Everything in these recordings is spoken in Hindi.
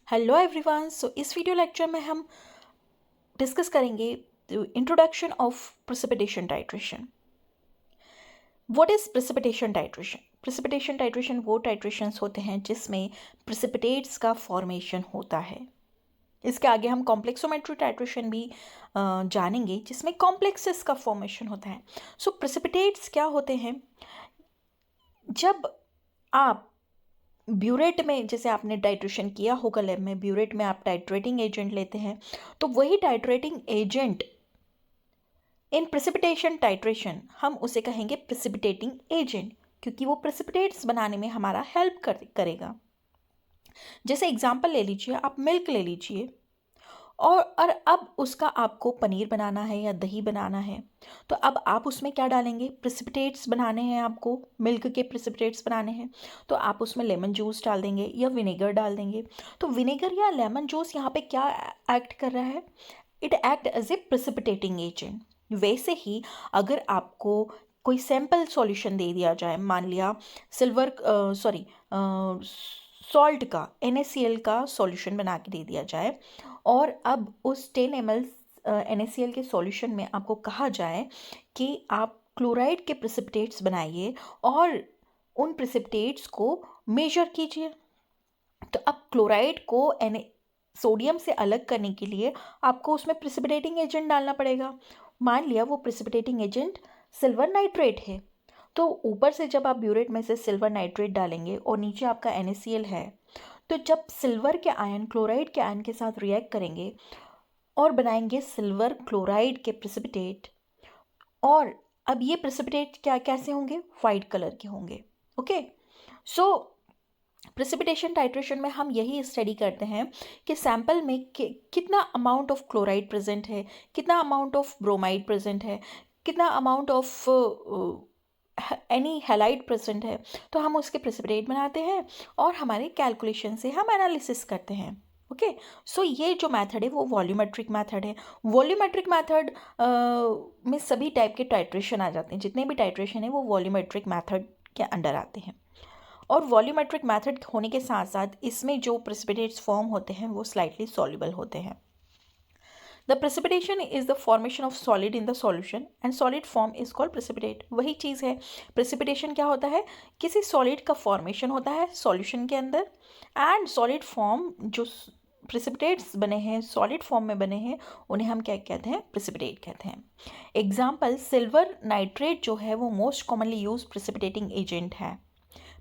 Hello everyone. सो इस वीडियो लेक्चर में हम डिस्कस करेंगे introduction of precipitation titration. What is precipitation titration? Precipitation titration वो टाइट्रेशंस होते हैं जिसमें प्रेसिपिटेट्स का फॉर्मेशन होता है। इसके आगे हम कॉम्प्लेक्सोमेट्री टाइट्रेशन भी जानेंगे जिसमें कॉम्प्लेक्सेस का फॉर्मेशन होता है। सो प्रेसिपिटेट्स क्या होते हैं? जब आप ब्यूरेट में, जैसे आपने टाइट्रेशन किया होगा लैब में, ब्यूरेट में आप टाइट्रेटिंग एजेंट लेते हैं, तो वही टाइट्रेटिंग एजेंट इन प्रेसिपिटेशन टाइट्रेशन हम उसे कहेंगे प्रेसिपिटेटिंग एजेंट, क्योंकि वो प्रेसिपिटेट्स बनाने में हमारा हेल्प करेगा। जैसे एग्जांपल ले लीजिए, आप मिल्क ले लीजिए और अब उसका आपको पनीर बनाना है या दही बनाना है, तो अब आप उसमें क्या डालेंगे? प्रेसिपिटेट्स बनाने हैं आपको, मिल्क के प्रेसिपिटेट्स बनाने हैं, तो आप उसमें लेमन जूस डाल देंगे या विनेगर डाल देंगे। तो विनेगर या लेमन जूस यहाँ पे क्या एक्ट कर रहा है? It act as a precipitating agent. वैसे ही अगर आपको कोई सैम्पल सॉल्यूशन दे दिया जाए, मान लिया सॉल्ट का NaCl का सॉल्यूशन बना के दे दिया जाए, और अब उस 10 ml NaCl के सॉल्यूशन में आपको कहा जाए कि आप क्लोराइड के प्रेसिपिटेट्स बनाइए और उन प्रेसिपिटेट्स को मेजर कीजिए। तो अब क्लोराइड को सोडियम से अलग करने के लिए आपको उसमें प्रेसिपिटेटिंग एजेंट डालना पड़ेगा। मान लिया वो प्रेसिपिटेटिंग एजेंट सिल्वर नाइट्रेट है, तो ऊपर से जब आप ब्यूरेट में से सिल्वर नाइट्रेट डालेंगे और नीचे आपका NaCl है, तो जब सिल्वर के आयन क्लोराइड के आयन के साथ रिएक्ट करेंगे और बनाएंगे सिल्वर क्लोराइड के प्रेसिपिटेट, और अब ये प्रेसिपिटेट कैसे होंगे? वाइट कलर के होंगे। ओके, सो प्रेसिपिटेशन टाइट्रेशन में हम यही स्टडी करते हैं कि सैंपल में कितना अमाउंट ऑफ क्लोराइड प्रेजेंट है, कितना अमाउंट ऑफ ब्रोमाइड प्रेजेंट है, कितना amount of any halide present है, तो हम उसके प्रेसिपिटेट बनाते हैं और हमारे कैलकुलेशन से हम एनालिसिस करते हैं। ओके, सो ये जो मेथड है वो वॉल्यूमेट्रिक मेथड है। वॉल्यूमेट्रिक मेथड में सभी टाइप के टाइट्रेशन आ जाते हैं, जितने भी टाइट्रेशन है वो वॉल्यूमेट्रिक मेथड के अंडर आते हैं। और वॉल्यूमेट्रिक मेथड होने के साथ साथ इसमें जो प्रेसिपिटेट्स फॉर्म होते हैं वो स्लाइटली सॉल्युबल होते हैं। The precipitation is the formation of solid in the solution and solid form is called precipitate. वही चीज़ है, प्रेसिपिटेशन क्या होता है? किसी सॉलिड का फॉर्मेशन होता है सॉल्यूशन के अंदर, एंड सॉलिड फॉर्म जो प्रेसिपिटेट्स बने हैं, सॉलिड फॉर्म में बने हैं, उन्हें हम क्या कहते हैं? प्रेसिपिटेट कहते हैं। एग्जाम्पल, सिल्वर नाइट्रेट जो है वो most commonly use precipitating agent है।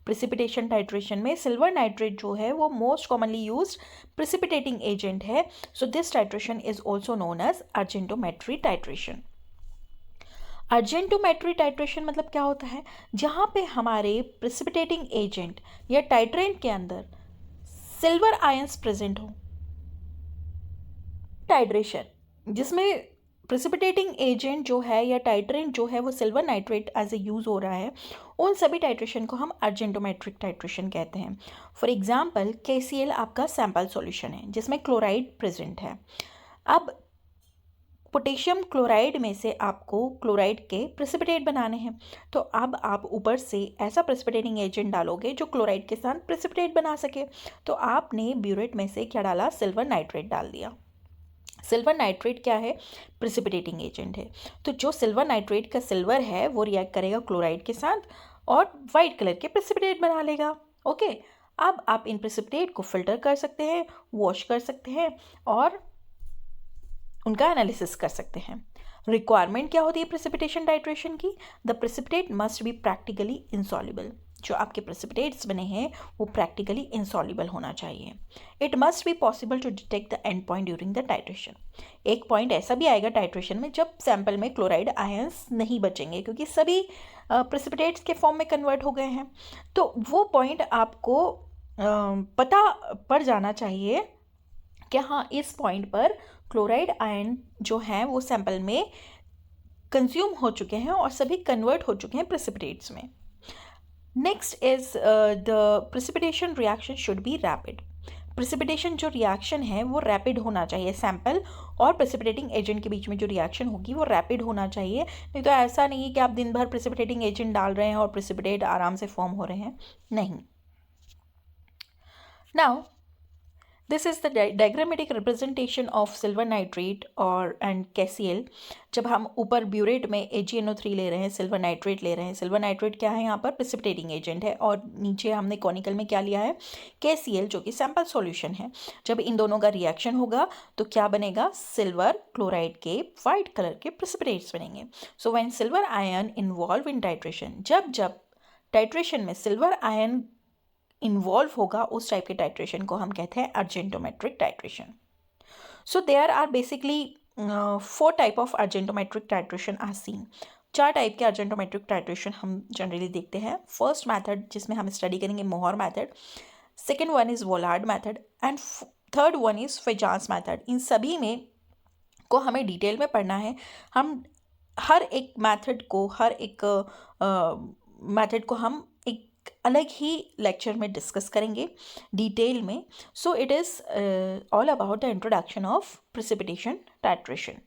प्रेसिपिटेशन टाइट्रेशन में सिल्वर नाइट्रेट जो है वो most commonly used precipitating agent है। So this titration is also known as argentometry titration. Argentometry titration मतलब क्या होता है? जहाँ पे हमारे प्रेसिपिटेटिंग एजेंट या टाइट्रेंट के अंदर सिल्वर आयंस प्रेजेंट हो। टाइट्रेशन जिसमें प्रेसिपिटेटिंग एजेंट जो है या टाइट्रेंट जो है वो silver nitrate as a use हो रहा है, उन सभी टाइट्रेशन को हम अर्जेंटोमेट्रिक टाइट्रेशन कहते हैं। फॉर एग्जांपल, KCl आपका सैंपल सॉल्यूशन है जिसमें क्लोराइड प्रेजेंट है। अब पोटेशियम क्लोराइड में से आपको क्लोराइड के प्रेसिपिटेट बनाने हैं, तो अब आप ऊपर से ऐसा प्रेसिपिटेटिंग एजेंट डालोगे जो क्लोराइड के साथ प्रेसिपिटेट बना सके। तो आपने ब्यूरेट में से क्या डाला? सिल्वर नाइट्रेट डाल दिया। सिल्वर नाइट्रेट क्या है? प्रेसिपिटेटिंग एजेंट है। तो जो सिल्वर नाइट्रेट का सिल्वर है वो रिएक्ट करेगा क्लोराइड के साथ और वाइट कलर के प्रेसिपिटेट बना लेगा। ओके, अब आप इन प्रेसिपिटेट को फिल्टर कर सकते हैं, वॉश कर सकते हैं और उनका एनालिसिस कर सकते हैं। रिक्वायरमेंट क्या होती है प्रेसिपिटेशन टाइट्रेशन की? The precipitate must be practically insoluble. जो आपके प्रेसिपिटेट्स बने हैं वो प्रैक्टिकली इंसॉल्युबल होना चाहिए। It must be possible to detect the end point during the titration. एक पॉइंट ऐसा भी आएगा टाइट्रेशन में जब सैंपल में क्लोराइड आयंस नहीं बचेंगे, क्योंकि सभी प्रेसिपिटेट्स के फॉर्म में कन्वर्ट हो गए हैं। तो वो पॉइंट आपको पता पड़ जाना चाहिए कि हाँ, इस पॉइंट पर क्लोराइड आयन जो हैं वो सैंपल में कंज्यूम हो चुके हैं और सभी कन्वर्ट हो चुके हैं प्रेसिपिटेट्स में। Next is the precipitation reaction should be rapid. Precipitation जो रिएक्शन है वो रैपिड होना चाहिए। सैंपल और प्रेसिपिटेटिंग एजेंट के बीच में जो रिएक्शन होगी वो रैपिड होना चाहिए। नहीं तो ऐसा नहीं है कि आप दिन भर प्रेसिपिटेटिंग एजेंट डाल रहे हैं और प्रेसिपिटेट आराम से फॉर्म हो रहे हैं, नहीं। Now this is the diagrammatic representation of silver nitrate और एंड KCl। जब हम ऊपर ब्यूरेट में AgNO3 ले रहे हैं, सिल्वर नाइट्रेट ले रहे हैं। सिल्वर नाइट्रेट क्या है यहाँ पर? प्रिसिपिटेटिंग एजेंट है। और नीचे हमने कॉनिकल में क्या लिया है? KCl, जो कि सैंपल सॉल्यूशन है। जब इन दोनों का रिएक्शन होगा तो क्या बनेगा? सिल्वर क्लोराइड के वाइट कलर के प्रिसिपिटेट्स बनेंगे। So when silver ion involve in titration, जब जब टाइट्रेशन में सिल्वर आयन इन्वॉल्व होगा, उस टाइप के टाइट्रेशन को हम कहते हैं argentometric titration. So there are basically 4 type of argentometric titration are seen. 4 type के अर्जेंटोमेट्रिक टाइट्रेशन हम जनरली देखते हैं। फर्स्ट मेथड जिसमें हम स्टडी करेंगे Mohr method, second one is Volhard method and third one is Fajans method. इन सभी में को हमें डिटेल में पढ़ना है। हम हर एक मेथड को हम एक अलग ही लेक्चर में डिस्कस करेंगे डिटेल में। So it is all about the introduction of precipitation titration.